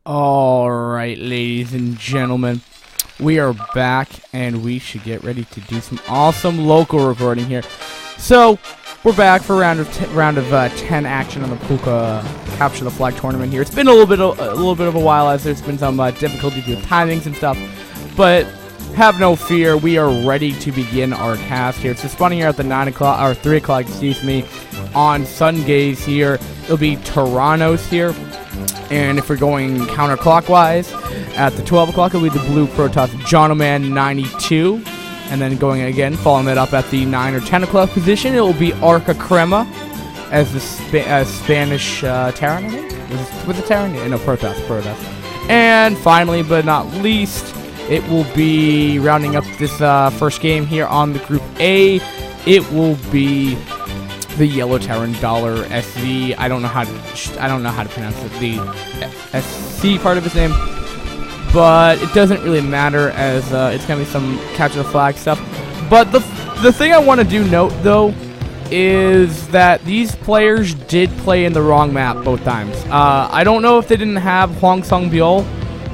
Alright, ladies and gentlemen, we are back, and we should get ready to do some awesome local recording here. So, we're back for round of 10 action on the Puka Capture the Flag tournament here. It's been a little bit of a while, as there's been some difficulties with timings and stuff, but have no fear, we are ready to begin our cast here. So spawning here at the 9 o'clock, or 3 o'clock, excuse me, on Sungaze here. It'll be Tyrannos here. And if we're going counterclockwise, at the 12 o'clock, it'll be the blue Protoss Jonoman 92. And then going again, following that up at the 9 or 10 o'clock position, it will be Arca Crema as the Spanish Terran, I think? Was it Terran? Yeah, no, Protoss. And finally, but not least, it will be rounding up this first game here on the Group A. It will be the Yellow Terran Dollar SV. I don't know how to pronounce it. The SC part of his name, but it doesn't really matter, as it's gonna be some Capture the Flag stuff. But the thing I want to do note though is that these players did play in the wrong map both times. I don't know if they didn't have Huang Sung Biol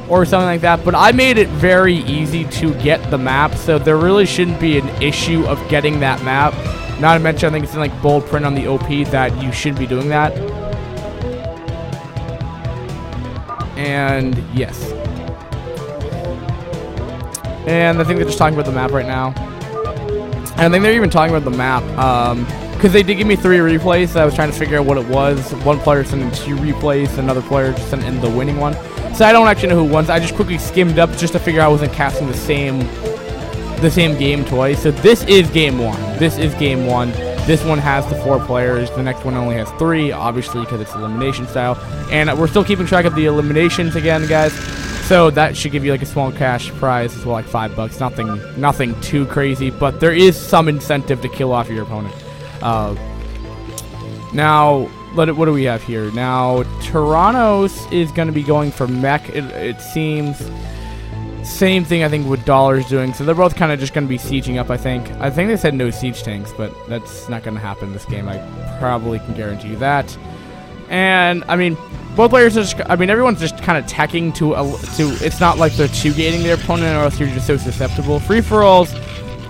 or something like that, but I made it very easy to get the map, so there really shouldn't be an issue of getting that map. Not to mention, I think it's in like bold print on the OP that you shouldn't be doing that. And yes. And I think they're just talking about the map right now. And I think they're even talking about the map, because they did give me 3 replays, so I was trying to figure out what it was. One player sent in 2 replays, another player just sent in the winning one. So I don't actually know who won. So I just quickly skimmed up just to figure out I wasn't casting the same game twice. So this is game 1. This is game 1. This one has the 4 players. The next one only has 3, obviously, because it's elimination style. And we're still keeping track of the eliminations again, guys. So that should give you like a small cash prize as well, like $5. Nothing too crazy, but there is some incentive to kill off your opponent. Now, what do we have here? Now, Tyrannos is going to be going for mech, it seems. Same thing, I think, with Dollar's doing. So they're both kind of just going to be sieging up, I think. I think they said no siege tanks, but that's not going to happen in this game. I probably can guarantee you that. And, I mean, both players are just, everyone's just kind of teching to it's not like they're 2-gating their opponent, or else you're just so susceptible. Free-for-alls,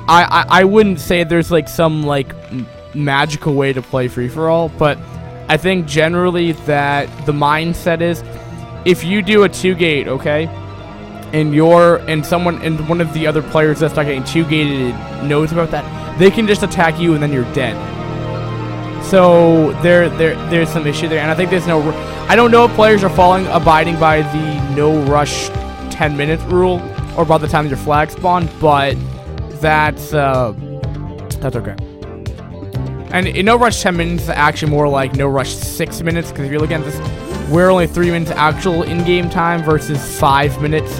I wouldn't say there's, like, some, like, magical way to play free-for-all, but I think generally that the mindset is, if you do a 2-gate, okay, and one of the other players that's not getting 2-gated knows about that, they can just attack you and then you're dead. So there's some issue there, and I think there's I don't know if players are abiding by the no rush 10-minute rule, or by the time your flag spawn, but that's okay. And in no rush 10 minutes is actually more like no rush 6 minutes, because if you're looking at this, we're only 3 minutes actual in-game time versus 5 minutes.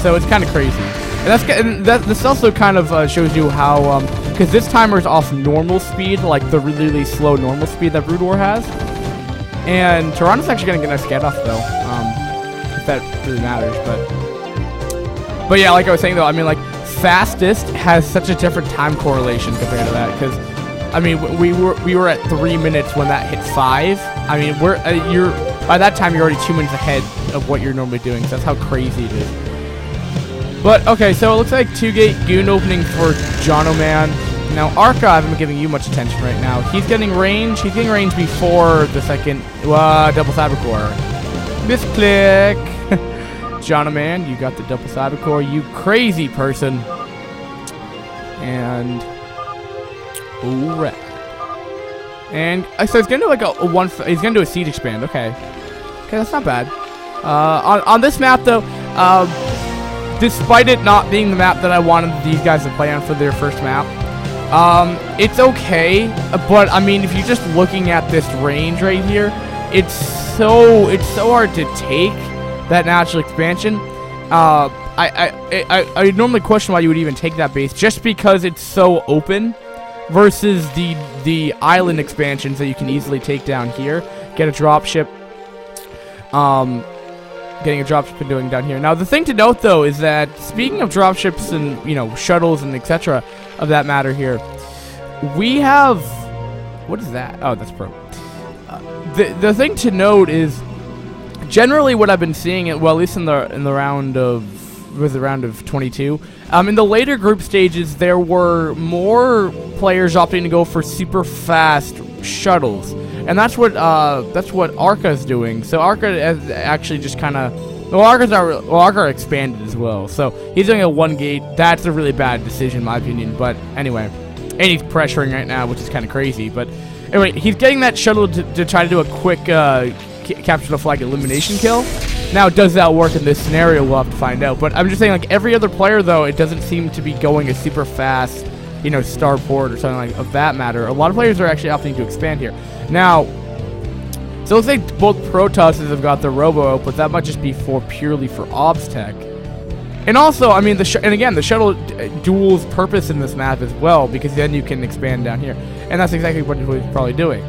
So it's kind of crazy. And this also kind of shows you how, because this timer is off normal speed, like the really, really slow normal speed that Brood War has. And Toronto's actually going to get a nice get off though, if that really matters. But yeah, like I was saying though, I mean, like, fastest has such a different time correlation compared to that, because I mean, we were at 3 minutes when that hit 5. I mean, by that time you're already 2 minutes ahead of what you're normally doing. So that's how crazy it is. But okay, so it looks like 2-gate goon opening for Jonoman. Now Arca, I haven't been giving you much attention right now. He's getting range. He's getting range before the second double Cybercore. Misclick. Jonoman, you got the double Cybercore, you crazy person. And alright. And so he's gonna do like he's gonna do a siege expand. Okay, that's not bad. On this map though, despite it not being the map that I wanted these guys to play on for their first map, it's okay. But I mean, if you're just looking at this range right here, it's so hard to take that natural expansion. I normally question why you would even take that base, just because it's so open, versus the island expansions that you can easily take down here. Get a dropship. Getting a dropship and doing down here. Now the thing to note though is that, speaking of dropships and, you know, shuttles and etc. of that matter here, we have, what is that? Oh, that's pro. The thing to note is generally what I've been seeing, well, at least in the round of the round of 22, in the later group stages, there were more players opting to go for super fast shuttles, and that's what Arca's doing. So Arca has actually just kind of, well, Arca expanded as well. So he's doing a 1 gate. That's a really bad decision, in my opinion. But anyway, and he's pressuring right now, which is kind of crazy. But anyway, he's getting that shuttle to try to do a quick capture the flag elimination kill. Now, does that work in this scenario? We'll have to find out. But I'm just saying, like, every other player, though, it doesn't seem to be going a super fast, you know, starport or something like of that matter. A lot of players are actually opting to expand here. Now, so it looks like both Protosses have got the Robo out, but that might just be purely for Obs Tech. And also, I mean, and again, the shuttle duals purpose in this map as well, because then you can expand down here. And that's exactly what he's probably doing.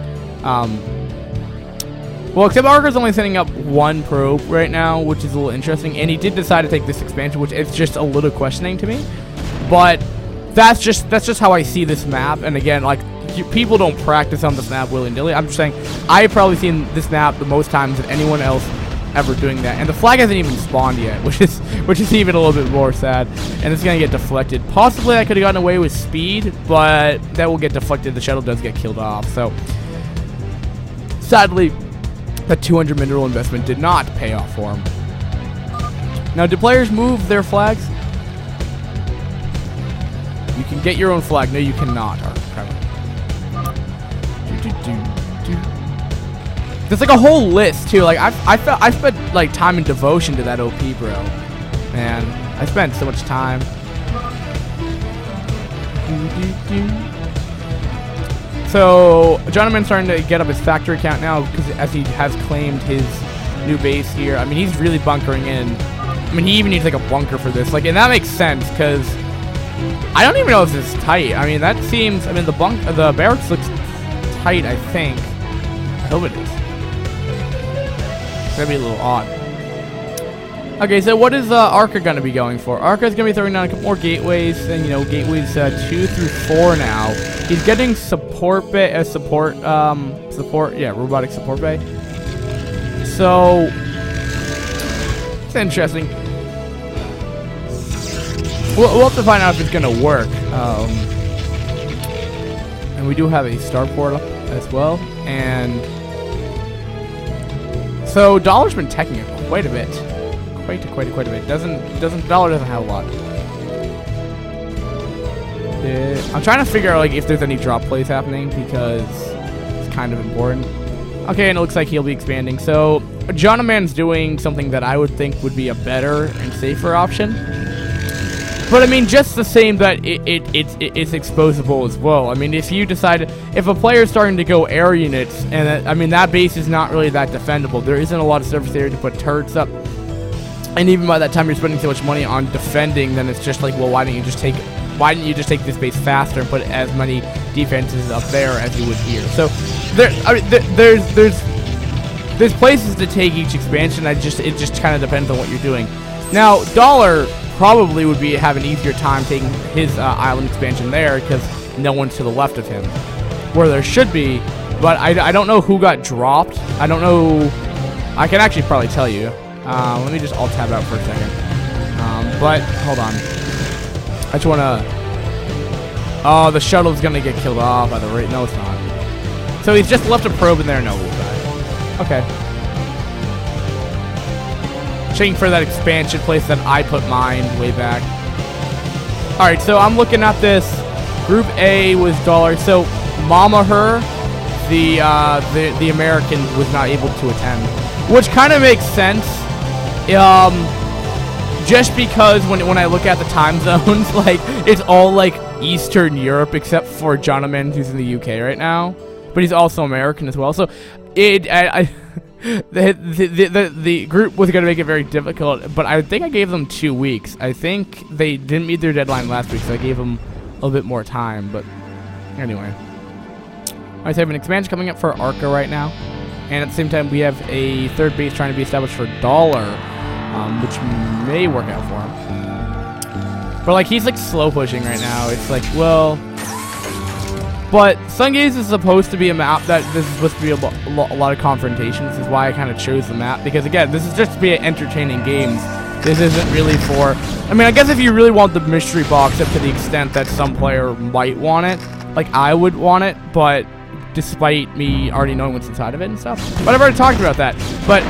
Well, except Arca's only sending up 1 probe right now, which is a little interesting. And he did decide to take this expansion, which is just a little questioning to me. But that's just how I see this map. And again, like, people don't practice on this map willy-nilly. I'm just saying, I've probably seen this map the most times than anyone else ever doing that. And the flag hasn't even spawned yet, which is even a little bit more sad. And it's gonna get deflected. Possibly I could have gotten away with speed, but that will get deflected. The shuttle does get killed off. So sadly, the 200 mineral investment did not pay off for him. Now, do players move their flags? You can get your own flag. No, you cannot. There's like a whole list too. Like I spent like time and devotion to that OP, bro. Man, I spent so much time. So Jonathan's starting to get up his factory count now, because as he has claimed his new base here. I mean, he's really bunkering in. I mean, he even needs like a bunker for this. Like, and that makes sense, because I don't even know if this is tight. I mean, that seems. I mean, the barracks looks tight, I think. I hope it is. It's gonna be a little odd. Okay, so what is Arca gonna be going for? Arca's gonna be throwing down a couple more gateways, and you know, gateways 2 through 4 now. He's getting support bay, robotic support bay. So it's interesting. We'll have to find out if it's gonna work. And we do have a starport up as well, and so Dollar's been teching it quite a bit, quite a bit. Dollar doesn't have a lot. I'm trying to figure out like if there's any drop plays happening, because it's kind of important. Okay, and it looks like he'll be expanding. So Jonaman's doing something that I would think would be a better and safer option. But I mean, just the same, that it's exposable as well. I mean, if you decide, if a player's starting to go air units, and I mean, that base is not really that defendable. There isn't a lot of surface area to put turrets up. And even by that time, you're spending so much money on defending, then it's just like, well, why didn't you just take this base faster and put as many defenses up there as you would here? So there's places to take each expansion. It just kind of depends on what you're doing. Now, Dollar probably would have an easier time taking his island expansion there, because no one's to the left of him, where there should be. But I don't know who got dropped. I don't know. I can actually probably tell you. Let me just alt tab out for a second. But hold on. I just want to. Oh, the shuttle's gonna get killed off by the rate. No, it's not. So he's just left a probe in there. No, we'll die. Okay. Checking for that expansion place that I put mine way back. Alright, so I'm looking at this. Group A was Dollar. So Mama Her, the American, was not able to attend, which kind of makes sense. Just because when I look at the time zones, like, it's all like Eastern Europe except for Jonathan, who's in the UK right now, but he's also American as well. So the group was going to make it very difficult, but I think I gave them 2 weeks. I think they didn't meet their deadline last week, so I gave them a little bit more time. But anyway, I have an expansion coming up for Arca right now, and at the same time we have a third base trying to be established for Dollar, which may work out for him. But like, he's like slow pushing right now. It's like, well, But Sungaze is supposed to be a map that this is supposed to be a lot of confrontations. This is why I kind of chose the map, because again, this is just to be entertaining games. This isn't really for, I mean, I guess if you really want the mystery box up to the extent that some player might want it, like I would want it, but despite me already knowing what's inside of it and stuff. But I've already talked about that. But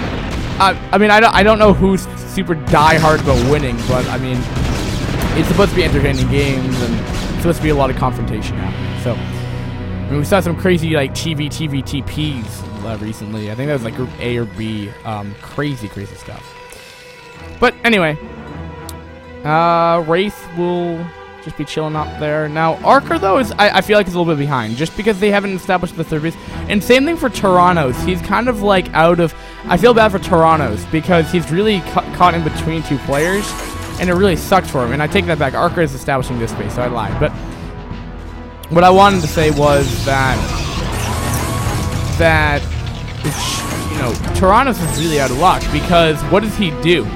I mean, I don't know who's super die-hard about winning, but I mean, it's supposed to be entertaining games, and it's supposed to be a lot of confrontation happening. So, I mean, we saw some crazy like TPs recently. I think that was like Group A or B. Crazy stuff. But anyway, Wraith will just be chilling up there. Now, Archer, though, I feel like is a little bit behind, just because they haven't established the third base. And same thing for Tyrannos. He's kind of like out of... I feel bad for Tyrannos, because he's really caught in between two players, and it really sucks for him. And I take that back. Archer is establishing this base, so I lied. But what I wanted to say was that you know, Tyrannos is really out of luck, because what does he do?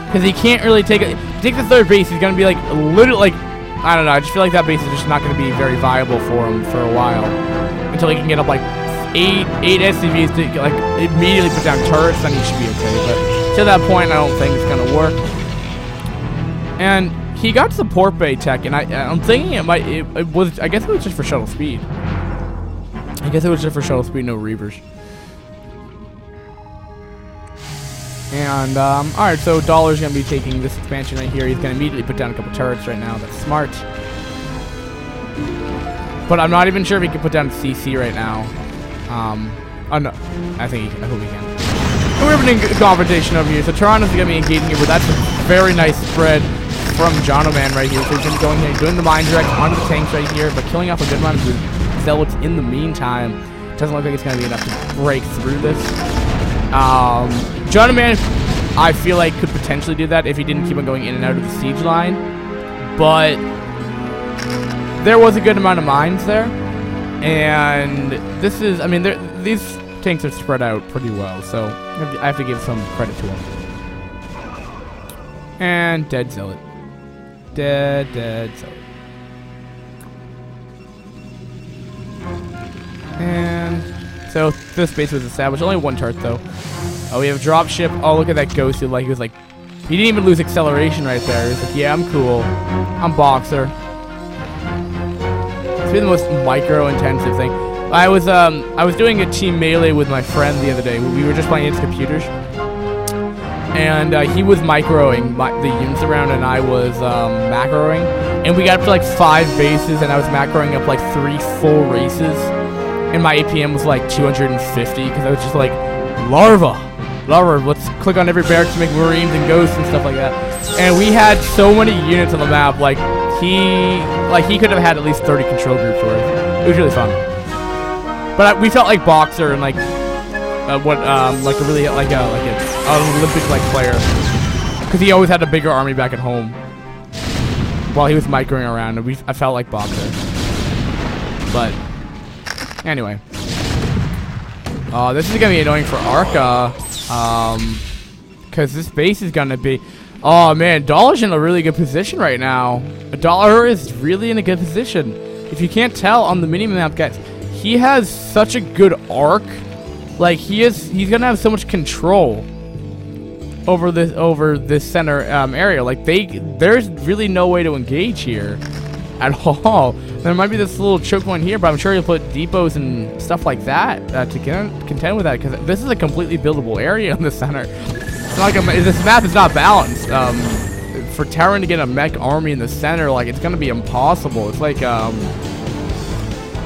Because he can't really take the third base. He's gonna be like literally like, I don't know. I just feel like that base is just not gonna be very viable for him for a while, until he can get up like eight SCVs to like immediately put down turrets. Then he should be okay. But to that point, I don't think it's gonna work. And he got support bay tech, and I'm thinking it might. It was. I guess it was just for shuttle speed. I guess it was just for shuttle speed, no reavers. And, alright, so Dollar's going to be taking this expansion right here. He's going to immediately put down a couple turrets right now. That's smart. But I'm not even sure if he can put down CC right now. Oh, no. I hope he can. And we're having a confrontation over here. So Toronto's going to be engaging here, but that's a very nice spread from Jonoman right here. So he's going to be going here, doing the mine direct onto the tanks right here, but killing off a good amount of the zealots in the meantime. Doesn't look like it's going to be enough to break through this. Jonoman, I feel like, could potentially do that if he didn't keep on going in and out of the siege line. But there was a good amount of mines there. And this is, I mean, these tanks are spread out pretty well. So I have to give some credit to him. And dead zealot. Dead zealot. And so this base was established. Only one turret though. Oh, we have a dropship. Oh, look at that ghost. He was like, he didn't even lose acceleration right there. He's like, yeah, I'm cool. I'm Boxer. It's been the most micro-intensive thing. I was doing a team melee with my friend the other day. We were just playing against computers, and he was microing the units around, and I was macroing. And we got up to like 5 bases, and I was macroing up like 3 full races. And my APM was like 250 because I was just like, Larva, let's click on every barracks to make Marines and Ghosts and stuff like that. And we had so many units on the map, like he could have had at least 30 control groups worth. It was really fun. But we felt like Boxer and like like a really like an Olympic like player, because he always had a bigger army back at home while he was microing around, and I felt like Boxer. But anyway, this is gonna be annoying for Arca, because this base is gonna be. Oh man, Dollar's in a really good position right now. Dollar is really in a good position. If you can't tell on the mini-map, guys, he has such a good arc. Like he's gonna have so much control over this center area. Like there's really no way to engage here at all. There might be this little choke point here, but I'm sure he'll put depots and stuff like that to contend with that, because this is a completely buildable area in the center. It's not like this map is not balanced. For Terran to get a mech army in the center, like, it's gonna be impossible. It's like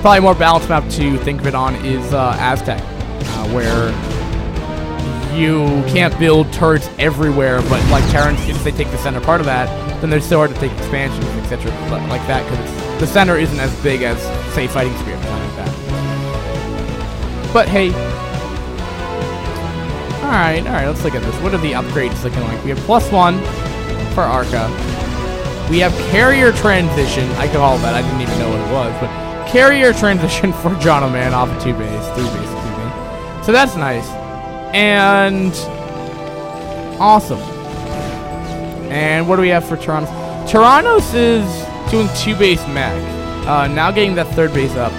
probably a more balanced map to think of it on is Aztec, where you can't build turrets everywhere, but like Terrans, if they take the center part of that, then they're so hard to take expansions, etc. like that, because the center isn't as big as, say, Fighting Spirit, something like that. But hey. Alright, let's look at this. What are the upgrades looking like? We have +1 for Arca. We have carrier transition. I could call that. I didn't even know what it was, but carrier transition for Jonoman off of 3 base, excuse me. So that's nice. And awesome. And what do we have for Tyrannos? Tyrannos is doing 2 base mech. Now getting that 3rd base up.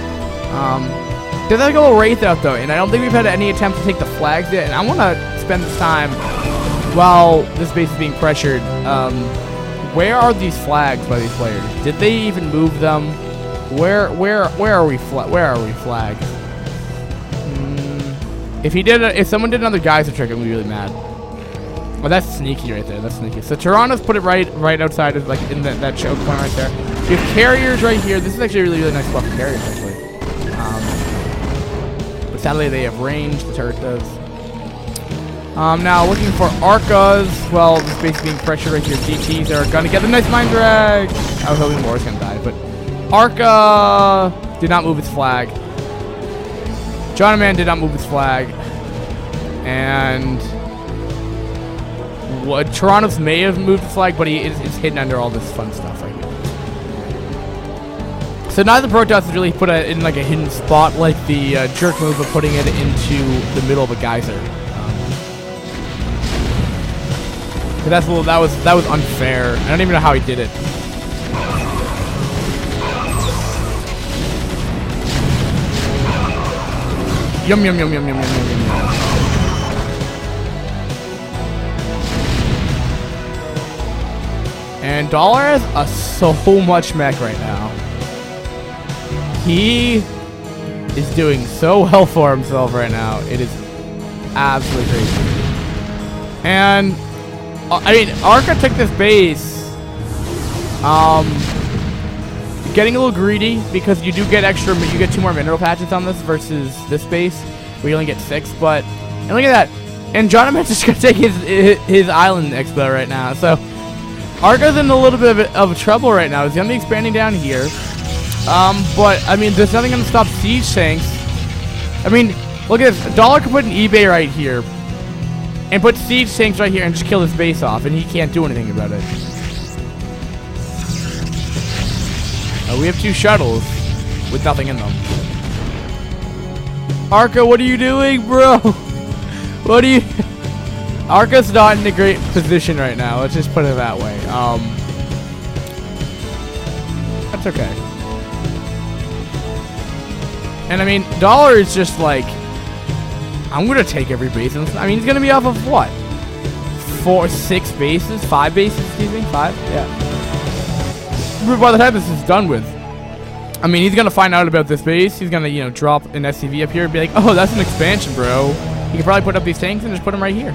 There's like a little Wraith out though, and I don't think we've had any attempt to take the flags yet, and I want to spend this time while this base is being pressured. Where are these flags by these players? Did they even move them? Where are we flagged? If someone did another geyser trick, I'm gonna be really mad. Oh, that's sneaky right there. That's sneaky. So Toronto's put it right outside of like in that choke point right there. We have carriers right here. This is actually a really nice buff of carriers actually. But sadly they have range. The turret does. Now looking for Arcas. Well, this base being pressured right here. GTs are gonna get the nice mind drag. I was hoping more was gonna die, but Arca did not move its flag. Jonaman did not move his flag. And Toronto's may have moved the flag, but it's hidden under all this fun stuff right here. So neither Protoss has really put it in like a hidden spot like the jerk move of putting it into the middle of a geyser. But that was unfair. I don't even know how he did it. Yum yum yum yum yum yum yum yum. And Dollar has so much mech right now. He is doing so well for himself right now. It is absolutely crazy. And I mean, Arca took this base. Getting a little greedy because you do get you get 2 more mineral patches on this versus this base where you only get 6. But and look at that. And Jonaman's just gonna take his island expo right now. So Arca's in a little bit of trouble right now. He's gonna be expanding down here. But I mean, there's nothing gonna stop siege tanks. I mean, look at this. Dollar could put an eBay right here and put siege tanks right here and just kill this base off, and he can't do anything about it. We have 2 shuttles with nothing in them. Arca, what are you doing, bro? What are you... Arca's not in a great position right now. Let's just put it that way. That's okay. And I mean, Dollar is just like... I'm going to take every base. I mean, he's going to be off of what? 6 bases? 5 bases, excuse me? 5? Yeah. By the time this is done with, I mean, he's gonna find out about this base. He's gonna, you know, drop an SCV up here and be like, oh, that's an expansion, bro. He could probably put up these tanks and just put them right here.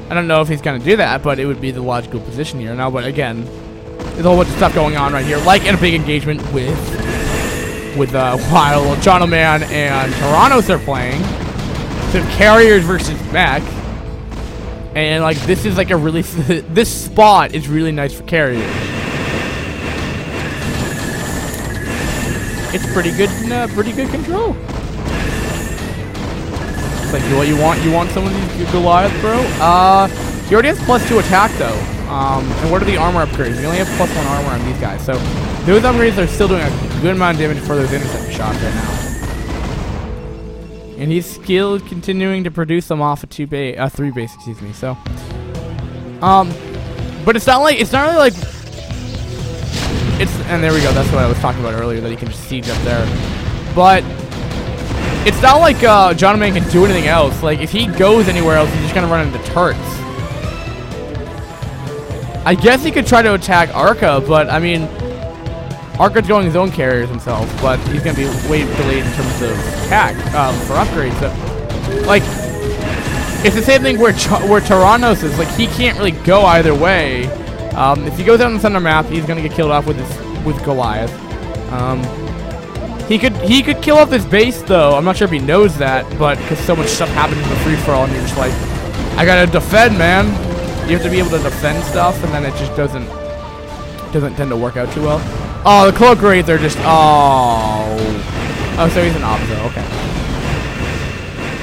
I don't know if he's gonna do that, but it would be the logical position here. Now, but again, there's a whole bunch of stuff going on right here, like in a big engagement with while Jonaman and Torontos are playing. So carriers versus mech. And like this is like a really this spot is really nice for carriers. It's pretty good control. It's like what you want. You want some of these Goliaths, bro. He already has +2 attack though. And what are the armor upgrades? You only have +1 armor on these guys, so those upgrades are still doing a good amount of damage for those intercept shots right now. And he's still continuing to produce them off of 3 base, excuse me. So, but it's not really like. And there we go. That's what I was talking about earlier. That he can just siege up there, but it's not like Jonaman can do anything else. Like if he goes anywhere else, he's just gonna run into turrets. I guess he could try to attack Arca, but I mean, Arca's going his own carriers himself, but he's gonna be way delayed in terms of attack for upgrades. So, like, it's the same thing where Torontos is. Like he can't really go either way. If he goes out on the center map, he's gonna get killed off with Goliath. He could kill off this base though. I'm not sure if he knows that, but because so much stuff happens in the free for all, and you're just like, I gotta defend, man. You have to be able to defend stuff, and then it just doesn't tend to work out too well. Oh, the cloak raids are just oh, so he's an opposite. Okay.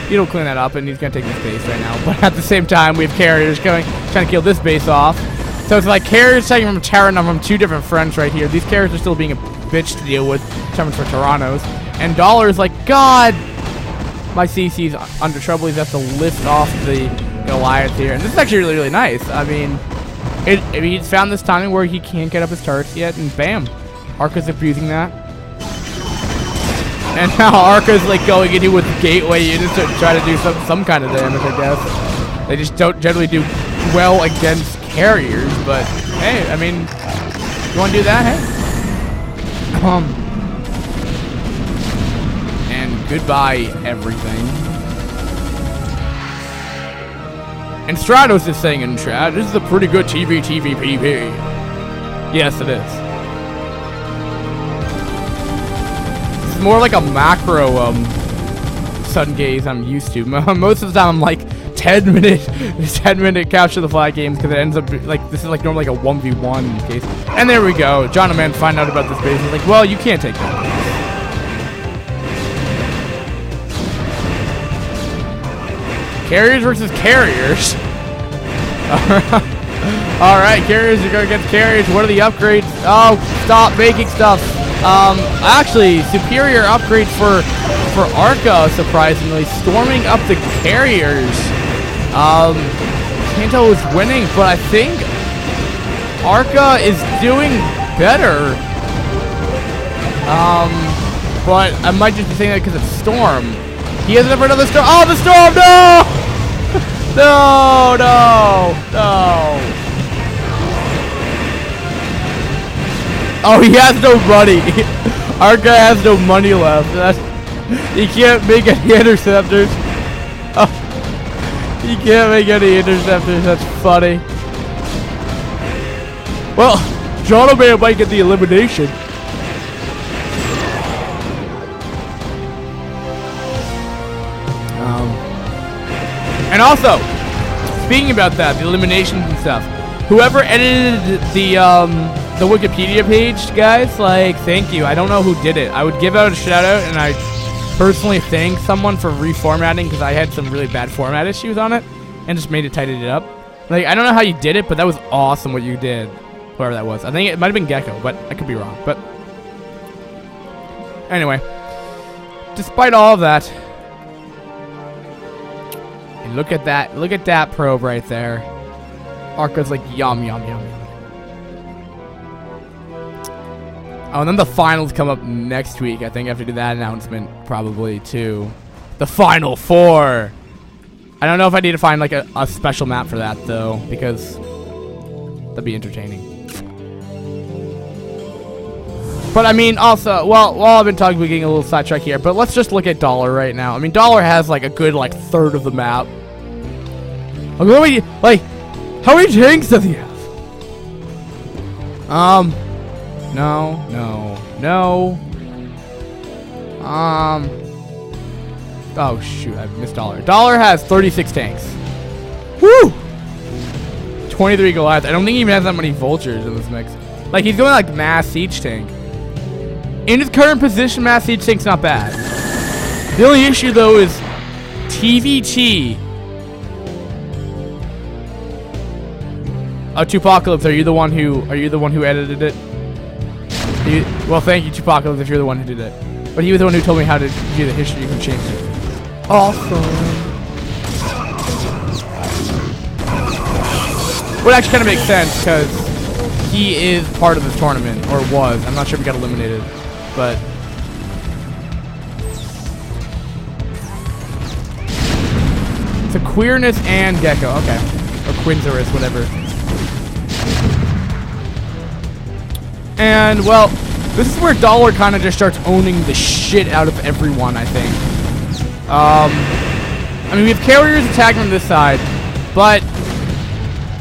He'll clean that up, and he's gonna take this base right now. But at the same time, we have carriers trying to kill this base off. So it's like carriers taking from Terran from 2 different fronts right here. These carriers are still being a bitch to deal with, coming for Torontos. And Dollar's like, God, my CC's under trouble. He's has to lift off the Goliath here. And this is actually really, really nice. I mean, he's found this timing where he can't get up his turrets yet, and bam, Arca's abusing that. And now Arca's like going into with gateway units to try to do some kind of damage, I guess. They just don't generally do well against carriers, but hey, I mean, you want to do that, hey? And goodbye, everything. And Stratos is saying in chat, this is a pretty good TVPP. Yes, it is. This is more like a macro sun gaze I'm used to. Most of the time I'm like 10 minute capture the flag games because it ends up like this is like normally like a 1v1 case. And there we go. John Man find out about this base. He's like, well, you can't take that. Carriers versus carriers. Alright, carriers are going against carriers. What are the upgrades? Oh, stop making stuff. Actually, superior upgrades for Arca, surprisingly. Storming up the carriers. Kanto is winning, but I think Arca is doing better. But I might just be saying that because of Storm. He has never another Storm. Oh, the Storm! No! No, no, no. Oh, he has no money. Arca has no money left. He can't make any interceptors. Oh, he can't make any interceptors. That's funny. Well, John Man might get the elimination. And also, speaking about that, the eliminations and stuff, whoever edited the Wikipedia page, guys, like, thank you. I don't know who did it. I would give out a shout out, and I personally thank someone for reformatting because I had some really bad format issues on it, and just tidied it up. Like, I don't know how you did it, but that was awesome what you did, whoever that was. I think it might have been Gecko, but I could be wrong. But anyway, despite all of that. Look at that. Look at that probe right there. Arca's like, yum, yum, yum. Oh, and then the finals come up next week. I think I have to do that announcement probably too. The Final Four. I don't know if I need to find like a special map for that though, because that'd be entertaining. But I mean, also, well, I've been talking, we're getting a little sidetrack here, but let's just look at Dollar right now. I mean, Dollar has like a good like third of the map. Okay, like, how many tanks does he have? No. Oh shoot, I missed Dollar. Dollar has 36 tanks. Woo! 23 Goliath. I don't think he even has that many vultures in this mix. Like, he's going like mass siege tank. In his current position, mass siege tank's not bad. The only issue though is TVT. Oh, Tupacalypse, are you the one who edited it? Well, thank you, Tupacalypse, if you're the one who did it. But he was the one who told me how to do the history. You can change it. Awesome. Would actually kind of make sense because he is part of this tournament, or was. I'm not sure if he got eliminated, but. It's a Queerness and Gecko, okay. Or Quinzerus, whatever. And, well, this is where Dollar kind of just starts owning the shit out of everyone, I think. I mean, we have carriers attacking on this side, but,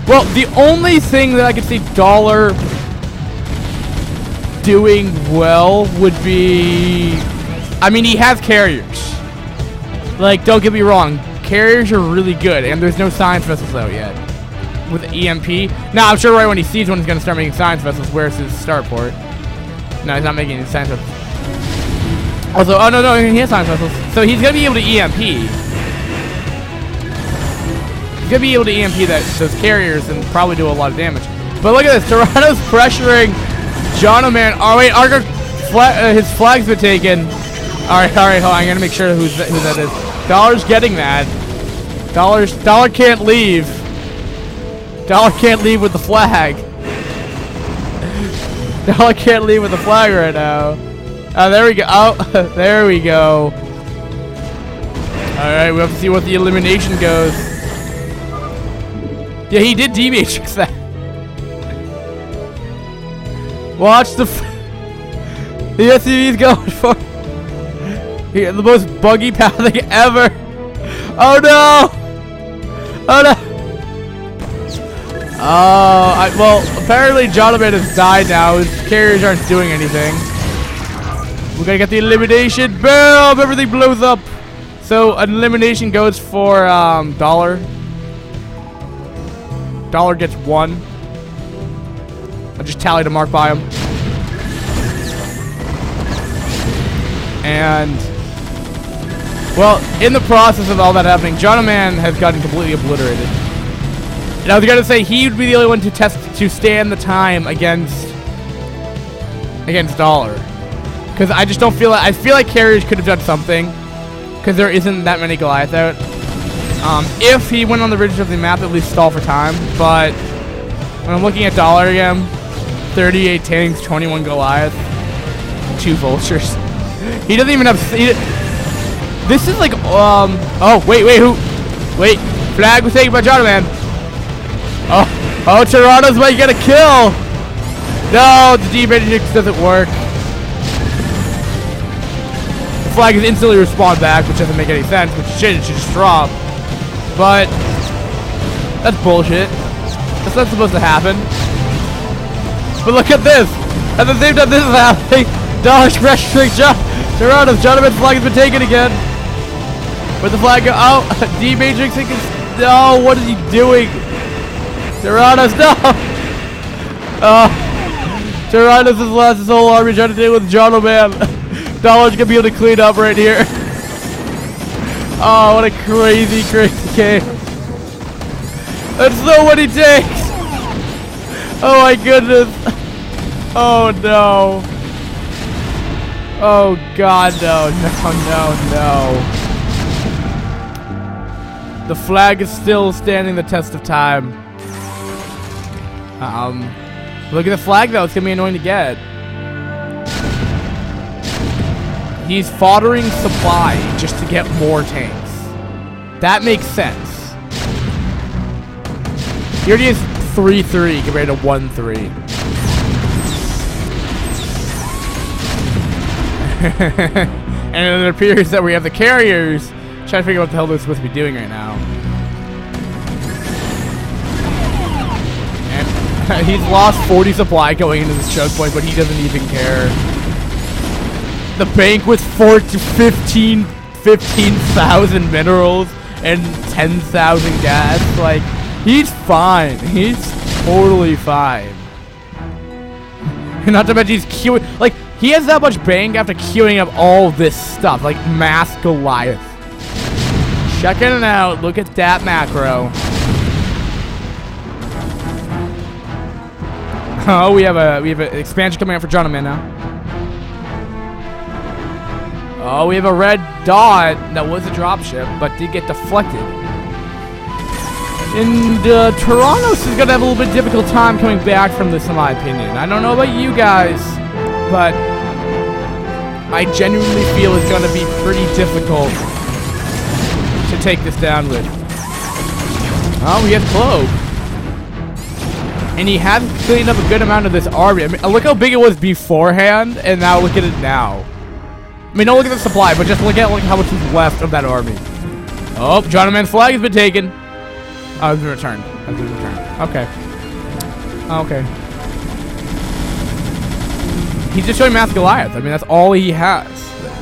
well, the only thing that I could see Dollar doing well would be, I mean, he has carriers. Like, don't get me wrong, carriers are really good, and there's no science vessels out yet. With EMP. Now, I'm sure right when he sees one, he's going to start making science vessels. Where's his starport? No, he's not making any science vessels. Also, oh, no, he has science vessels. So he's going to be able to EMP. He's going to be able to EMP those carriers and probably do a lot of damage. But look at this. Toronto's pressuring John Man. Oh, wait, Arca, his flag's been taken. Alright, hold on. I'm going to make sure who that is. Dollar's getting that. Dollar can't leave. Dollar can't leave with the flag. Dollar can't leave with the flag right now. There we go. Oh, there we go. Alright, we have to see what the elimination goes. Yeah, he did D-Matrix that. Watch the SUV's going for the most buggy pathing ever. Oh no! Oh no! Oh, well, apparently Jonathan has died now. His carriers aren't doing anything. We're gonna get the elimination. Boom! Everything blows up. So an elimination goes for Dollar. Dollar gets 1. I just tallied a mark by him. And well, in the process of all that happening, Jonathan has gotten completely obliterated. And I was gonna say he would be the only one to stand the time against Dollar, because I just don't feel like, I feel like carriers could have done something, because there isn't that many Goliath out. If he went on the ridge of the map, at least stall for time. But when I'm looking at Dollar again, 38 tanks, 21 Goliath, 2 vultures. He doesn't even have. This is like oh wait, who? Wait, flag was taken by Jonathan. Oh, Toronto's might get a kill. No, the D-Matrix doesn't work. The flag is instantly respawned back, which doesn't make any sense, which it should just drop. But that's bullshit. That's not supposed to happen. But look at this. At the same time this is happening, Dollar's pressuring Toronto's. Jonathan's flag has been taken again. Where'd the flag go? Oh, D-Matrix. No, what is he doing? Toronto's, no! Toronto's has lost his whole army trying to deal with Jonathan. Dollar's gonna be able to clean up right here. Oh, what a crazy, crazy game. That's so many takes. Oh my goodness. Oh no. Oh god, no, no. The flag is still standing the test of time. Look at the flag though, it's gonna be annoying to get. He's foddering supply just to get more tanks. That makes sense. He already has 3-3 compared to 1-3. And it appears that we have the carriers trying to figure out what the hell they're supposed to be doing right now. And he's lost 40 supply going into this choke point, but he doesn't even care. The bank with 15,000 minerals and 10,000 gas. Like, he's fine. He's totally fine. And not to mention he's queuing. Like, he has that much bank after queuing up all this stuff. Like, mass Goliath. Checking it out. Look at that macro. Oh, we have an expansion coming out for Jonathan now. Oh, we have a red dot that was a dropship, but did get deflected. And Toronto's is gonna have a little bit difficult time coming back from this, in my opinion. I don't know about you guys, but I genuinely feel it's gonna be pretty difficult to take this down with. Oh, he has Cloak. And he has cleaned up a good amount of this army. I mean, look how big it was beforehand, and now look at it now. I mean, don't look at the supply, but just look at how much is left of that army. Oh, Jonathan's flag has been taken. Oh, it's been returned. It's been returned. Okay. Okay. He's just showing Mass Goliath. I mean, that's all he has.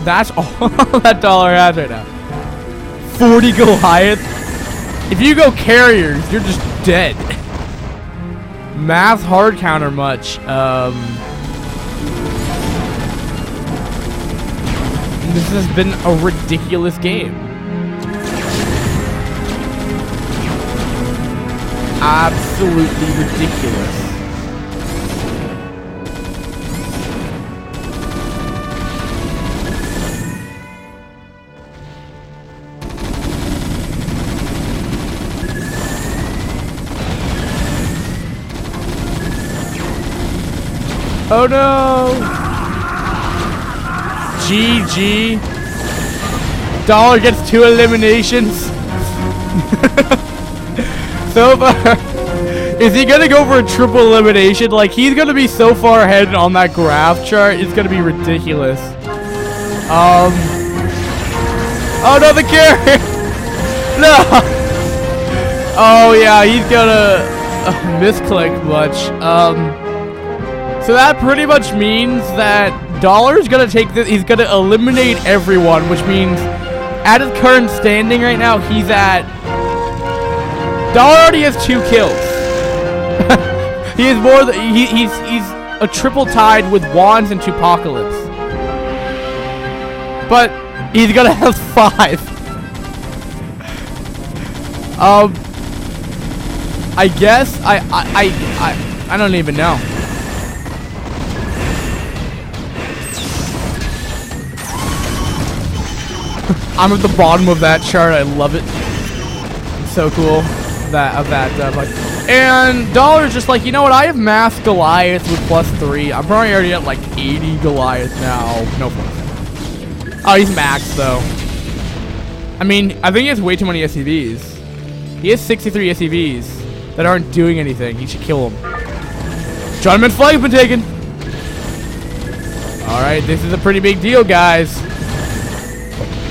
That's all that Dollar has right now. 40 Goliath. If you go carriers, you're just dead. Mass hard counter much. This has been a ridiculous game. Absolutely ridiculous. Oh no! GG. Dollar gets 2 eliminations. So far. Is he gonna go for a triple elimination? Like, he's gonna be so far ahead on that graph chart, it's gonna be ridiculous. Oh no, the carrot! No! Oh yeah, he's gonna misclick much. So that pretty much means that Dollar's gonna take this, he's gonna eliminate everyone, which means at his current standing right now, he's at... Dollar already has 2 kills. He is more than, he's a triple tied with Wands and Tupacalypse. But he's gonna have 5. I guess I don't even know. I'm at the bottom of that chart. I love it. It's so cool. Like, and Dollar's just like, you know what? I have mass Goliath with +3. I'm probably already at like 80 Goliath now. No problem. Oh, he's maxed though. I mean, I think he has way too many SCVs. He has 63 SCVs that aren't doing anything. He should kill them. John Man's flag's been taken. All right, this is a pretty big deal, guys.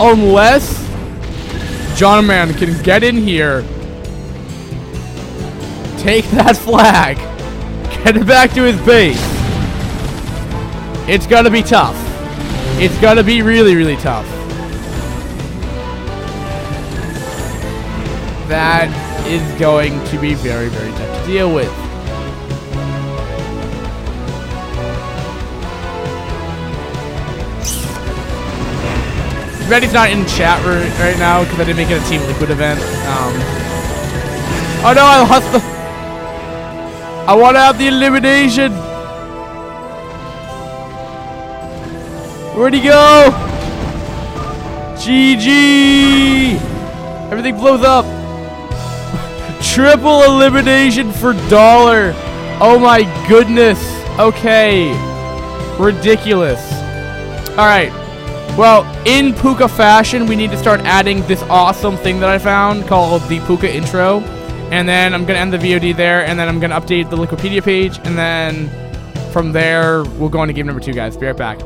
Unless John Man can get in here, take that flag, get it back to his base. It's gonna be tough. It's gonna be really, really tough. That is going to be very, very tough to deal with. Reddy's not in chat right now because I didn't make it a Team Liquid event. Oh no, I lost the... I want to have the elimination. Where'd he go? GG. Everything blows up. Triple elimination for Dollar. Oh my goodness. Okay. Ridiculous. All right. Well, in Puka fashion, we need to start adding this awesome thing that I found called the Puka intro. And then I'm going to end the VOD there, and then I'm going to update the Wikipedia page, and then from there, we'll go on to game number 2, guys. Be right back.